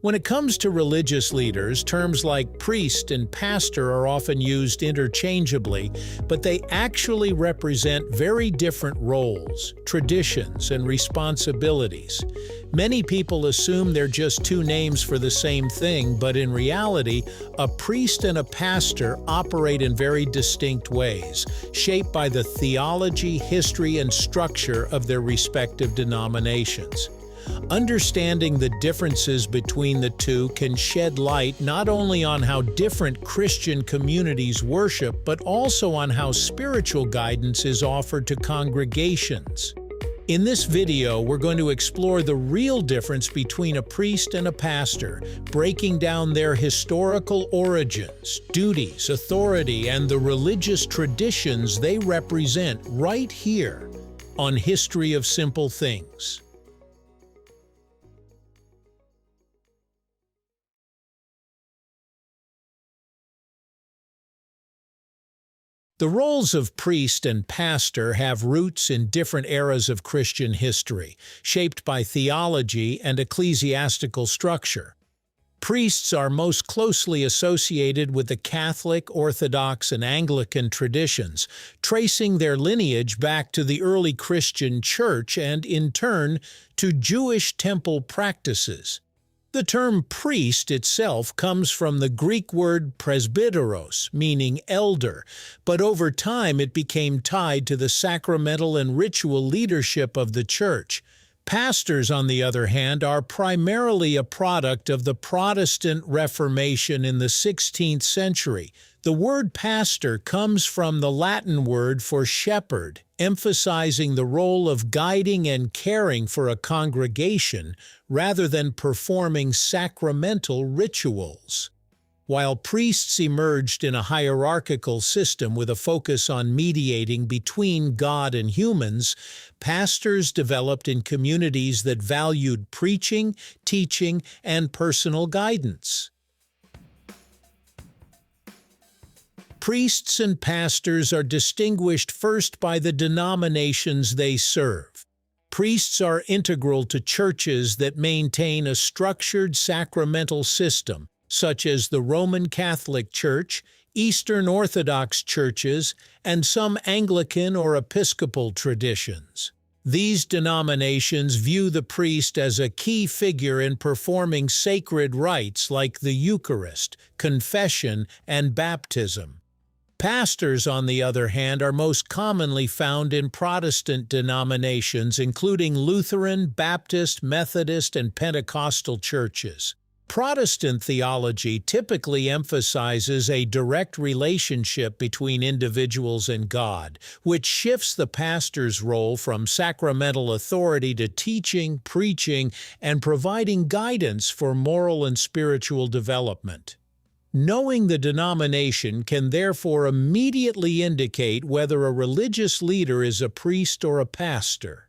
When it comes to religious leaders, terms like priest and pastor are often used interchangeably, but they actually represent very different roles, traditions, and responsibilities. Many people assume they're just two names for the same thing, but in reality, a priest and a pastor operate in very distinct ways, shaped by the theology, history, and structure of their respective denominations. Understanding the differences between the two can shed light not only on how different Christian communities worship, but also on how spiritual guidance is offered to congregations. In this video, we're going to explore the real difference between a priest and a pastor, breaking down their historical origins, duties, authority, and the religious traditions they represent right here on History of Simple Things. The roles of priest and pastor have roots in different eras of Christian history, shaped by theology and ecclesiastical structure. Priests are most closely associated with the Catholic, Orthodox, and Anglican traditions, tracing their lineage back to the early Christian Church and, in turn, to Jewish temple practices. The term priest itself comes from the Greek word presbyteros, meaning elder, but over time it became tied to the sacramental and ritual leadership of the Church. Pastors, on the other hand, are primarily a product of the Protestant Reformation in the 16th century. The word pastor comes from the Latin word for shepherd, emphasizing the role of guiding and caring for a congregation rather than performing sacramental rituals. While priests emerged in a hierarchical system with a focus on mediating between God and humans, pastors developed in communities that valued preaching, teaching, and personal guidance. Priests and pastors are distinguished first by the denominations they serve. Priests are integral to churches that maintain a structured sacramental system, such as the Roman Catholic Church, Eastern Orthodox churches, and some Anglican or Episcopal traditions. These denominations view the priest as a key figure in performing sacred rites like the Eucharist, confession, and baptism. Pastors, on the other hand, are most commonly found in Protestant denominations, including Lutheran, Baptist, Methodist, and Pentecostal churches. Protestant theology typically emphasizes a direct relationship between individuals and God, which shifts the pastor's role from sacramental authority to teaching, preaching, and providing guidance for moral and spiritual development. Knowing the denomination can therefore immediately indicate whether a religious leader is a priest or a pastor.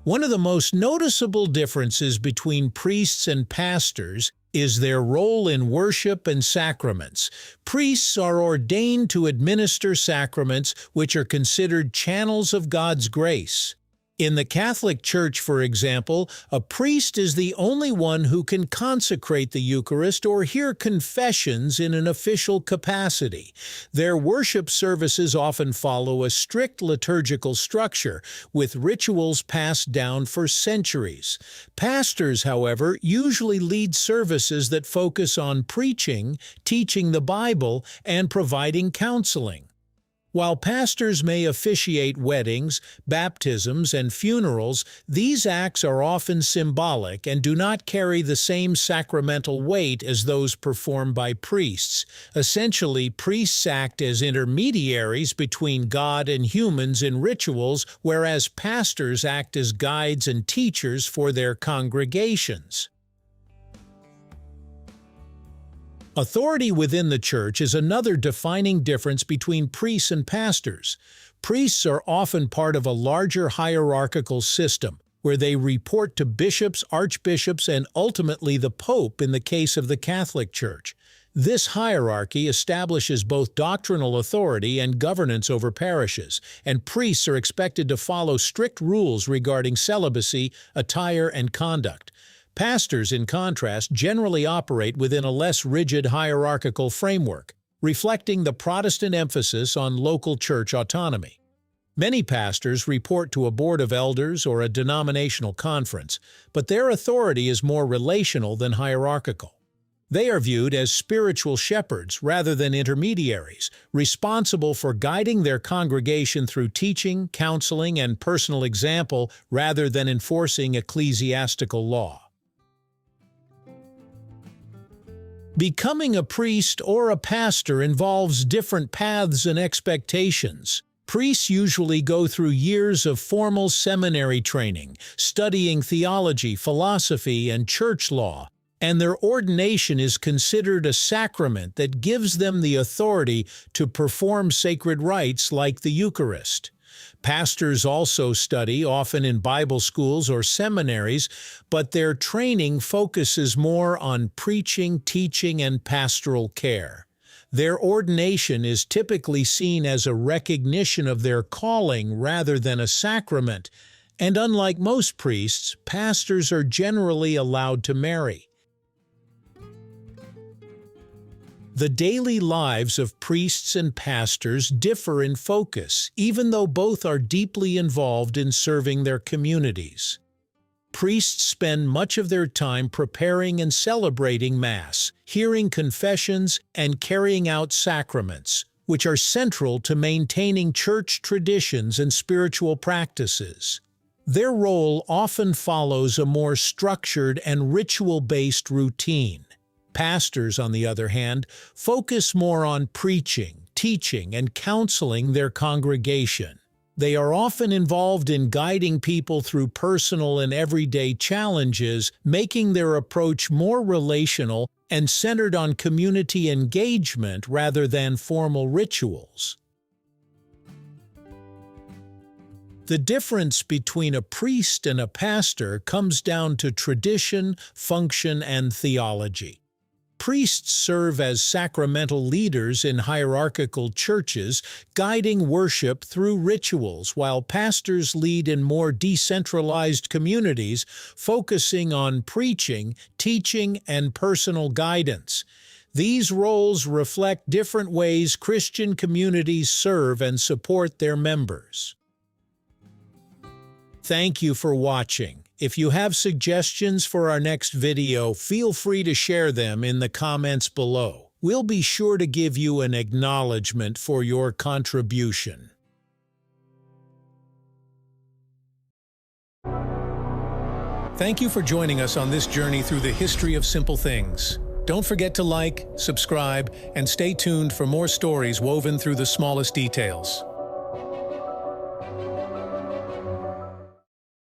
One of the most noticeable differences between priests and pastors is their role in worship and sacraments. Priests are ordained to administer sacraments, which are considered channels of God's grace. In the Catholic Church, for example, a priest is the only one who can consecrate the Eucharist or hear confessions in an official capacity. Their worship services often follow a strict liturgical structure, with rituals passed down for centuries. Pastors, however, usually lead services that focus on preaching, teaching the Bible, and providing counseling. While pastors may officiate weddings, baptisms, and funerals, these acts are often symbolic and do not carry the same sacramental weight as those performed by priests. Essentially, priests act as intermediaries between God and humans in rituals, whereas pastors act as guides and teachers for their congregations. Authority within the church is another defining difference between priests and pastors. Priests are often part of a larger hierarchical system, where they report to bishops, archbishops, and ultimately the Pope in the case of the Catholic Church. This hierarchy establishes both doctrinal authority and governance over parishes, and priests are expected to follow strict rules regarding celibacy, attire, and conduct. Pastors, in contrast, generally operate within a less rigid hierarchical framework, reflecting the Protestant emphasis on local church autonomy. Many pastors report to a board of elders or a denominational conference, but their authority is more relational than hierarchical. They are viewed as spiritual shepherds rather than intermediaries, responsible for guiding their congregation through teaching, counseling, and personal example rather than enforcing ecclesiastical law. Becoming a priest or a pastor involves different paths and expectations. Priests usually go through years of formal seminary training, studying theology, philosophy, and church law, and their ordination is considered a sacrament that gives them the authority to perform sacred rites like the Eucharist. Pastors also study, often in Bible schools or seminaries, but their training focuses more on preaching, teaching, and pastoral care. Their ordination is typically seen as a recognition of their calling rather than a sacrament, and unlike most priests, pastors are generally allowed to marry. The daily lives of priests and pastors differ in focus, even though both are deeply involved in serving their communities. Priests spend much of their time preparing and celebrating Mass, hearing confessions, and carrying out sacraments, which are central to maintaining church traditions and spiritual practices. Their role often follows a more structured and ritual-based routine. Pastors, on the other hand, focus more on preaching, teaching, and counseling their congregation. They are often involved in guiding people through personal and everyday challenges, making their approach more relational and centered on community engagement rather than formal rituals. The difference between a priest and a pastor comes down to tradition, function, and theology. Priests serve as sacramental leaders in hierarchical churches, guiding worship through rituals, while pastors lead in more decentralized communities, focusing on preaching, teaching, and personal guidance. These roles reflect different ways Christian communities serve and support their members. Thank you for watching. If you have suggestions for our next video, feel free to share them in the comments below. We'll be sure to give you an acknowledgement for your contribution. Thank you for joining us on this journey through the history of simple things. Don't forget to like, subscribe, and stay tuned for more stories woven through the smallest details.